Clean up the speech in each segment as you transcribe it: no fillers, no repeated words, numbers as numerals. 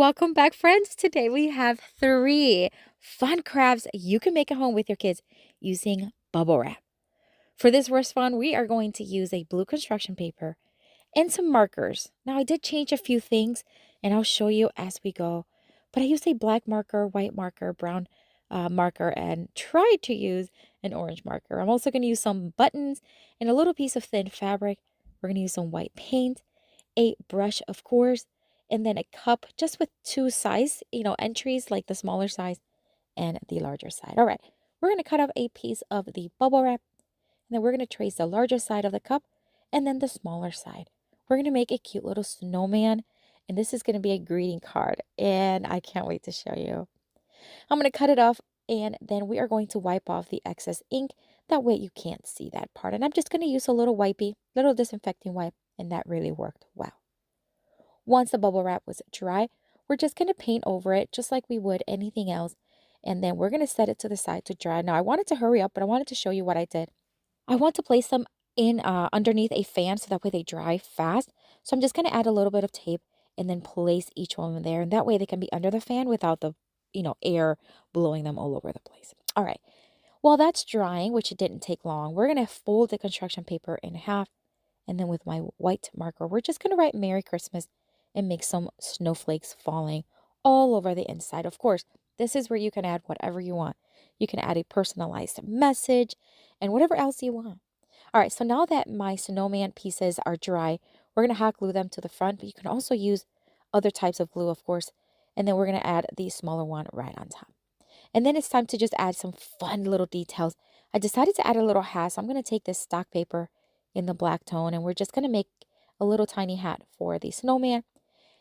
Welcome back, friends. Today we have 3 fun crafts you can make at home with your kids using bubble wrap. For this first one, we are going to use a blue construction paper and some markers. Now, I did change a few things, and I'll show you as we go. But I used a black marker, white marker, brown marker, and tried to use an orange marker. I'm also going to use some buttons and a little piece of thin fabric. We're going to use some white paint, a brush, of course, and then a cup just with 2 size, entries, like the smaller size and the larger side. All right, we're going to cut off a piece of the bubble wrap, and then we're going to trace the larger side of the cup and then the smaller side. We're going to make a cute little snowman, and this is going to be a greeting card, and I can't wait to show you. I'm going to cut it off, and then we are going to wipe off the excess ink. That way you can't see that part. And I'm just going to use a little little disinfecting wipe, and that really worked well. Once the bubble wrap was dry, we're just going to paint over it just like we would anything else. And then we're going to set it to the side to dry. Now, I wanted to hurry up, but I wanted to show you what I did. I want to place them in underneath a fan so that way they dry fast. So I'm just going to add a little bit of tape and then place each one there. And that way they can be under the fan without the, air blowing them all over the place. All right. While that's drying, which it didn't take long, we're going to fold the construction paper in half. And then with my white marker, we're just going to write Merry Christmas and make some snowflakes falling all over the inside. Of course, this is where you can add whatever you want. You can add a personalized message and whatever else you want. All right, so now that my snowman pieces are dry, we're going to hot glue them to the front, but you can also use other types of glue, of course. And then we're going to add the smaller one right on top. And then it's time to just add some fun little details. I decided to add a little hat, so I'm going to take this stock paper in the black tone, and we're just going to make a little tiny hat for the snowman.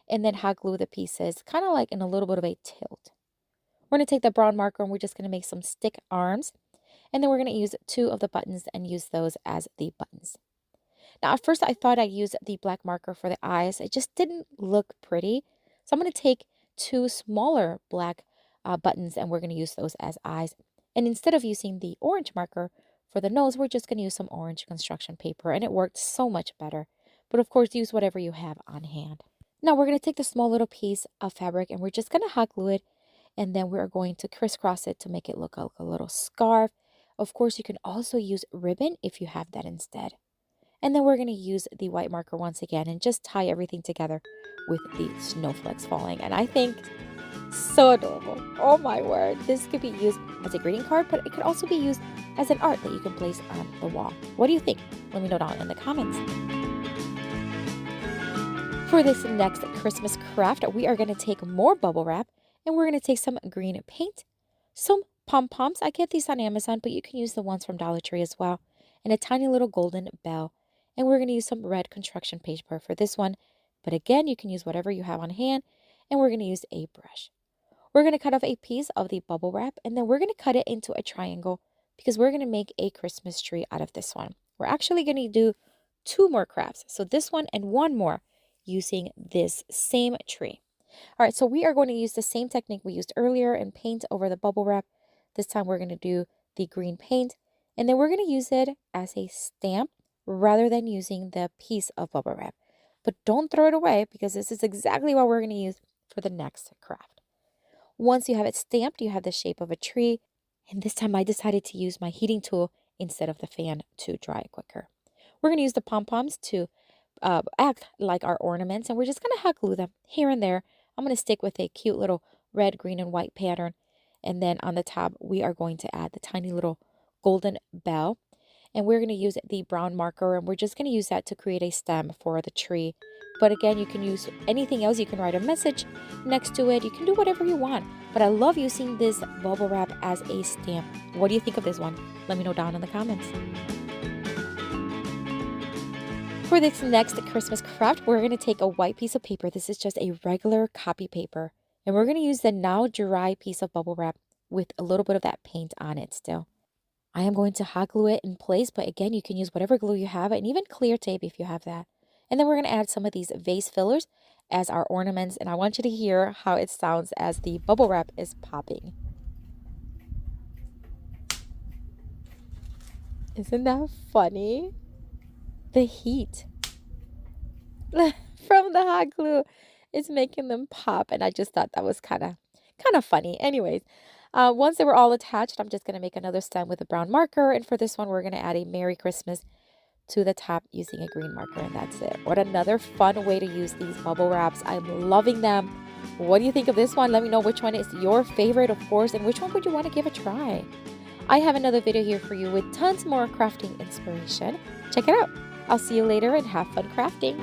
And then hot glue the pieces, kind of like in a little bit of a tilt. We're going to take the brown marker and we're just going to make some stick arms. And then we're going to use 2 of the buttons and use those as the buttons. Now, at first I thought I'd use the black marker for the eyes. It just didn't look pretty. So I'm going to take 2 smaller black buttons and we're going to use those as eyes. And instead of using the orange marker for the nose, we're just going to use some orange construction paper. And it worked so much better. But of course, use whatever you have on hand. Now we're going to take the small little piece of fabric and we're just going to hot glue it, and then we're going to crisscross it to make it look like a little scarf. Of course, you can also use ribbon if you have that instead. And then we're going to use the white marker once again and just tie everything together with the snowflakes falling. And I think so adorable. Oh my word. This could be used as a greeting card, but it could also be used as an art that you can place on the wall. What do you think? Let me know down in the comments. For this next Christmas craft, we are going to take more bubble wrap and we're going to take some green paint, some pom-poms. I get these on Amazon, but you can use the ones from Dollar Tree as well, and a tiny little golden bell. And we're going to use some red construction paper for this one. But again, you can use whatever you have on hand, and we're going to use a brush. We're going to cut off a piece of the bubble wrap, and then we're going to cut it into a triangle because we're going to make a Christmas tree out of this one. We're actually going to do 2 more crafts. So this one and 1 more, using this same tree. All right, so we are going to use the same technique we used earlier and paint over the bubble wrap. This time we're going to do the green paint, and then we're going to use it as a stamp rather than using the piece of bubble wrap. But don't throw it away because this is exactly what we're going to use for the next craft. Once you have it stamped, you have the shape of a tree, and this time I decided to use my heating tool instead of the fan to dry it quicker. We're going to use the pom-poms to act like our ornaments, and we're just going to hot glue them here and there. I'm going to stick with a cute little red, green, and white pattern, and then on the top we are going to add the tiny little golden bell, and we're going to use the brown marker, and we're just going to use that to create a stem for the tree. But again, you can use anything else. You can write a message next to it. You can do whatever you want, but I love using this bubble wrap as a stamp. What do you think of this one? Let me know down in the comments. For this next Christmas craft, we're going to take a white piece of paper. This is just a regular copy paper. And we're going to use the now dry piece of bubble wrap with a little bit of that paint on it still. I am going to hot glue it in place, but again, you can use whatever glue you have and even clear tape if you have that. And then we're going to add some of these vase fillers as our ornaments. And I want you to hear how it sounds as the bubble wrap is popping. Isn't that funny? The heat from the hot glue it's making them pop. And I just thought that was kind of funny. Anyways, once they were all attached, I'm just going to make another stem with a brown marker. And for this one, we're going to add a Merry Christmas to the top using a green marker, and that's it. What another fun way to use these bubble wraps. I'm loving them. What do you think of this one? Let me know which one is your favorite, of course, and which one would you want to give a try. I have another video here for you with tons more crafting inspiration. Check it out. I'll see you later and have fun crafting.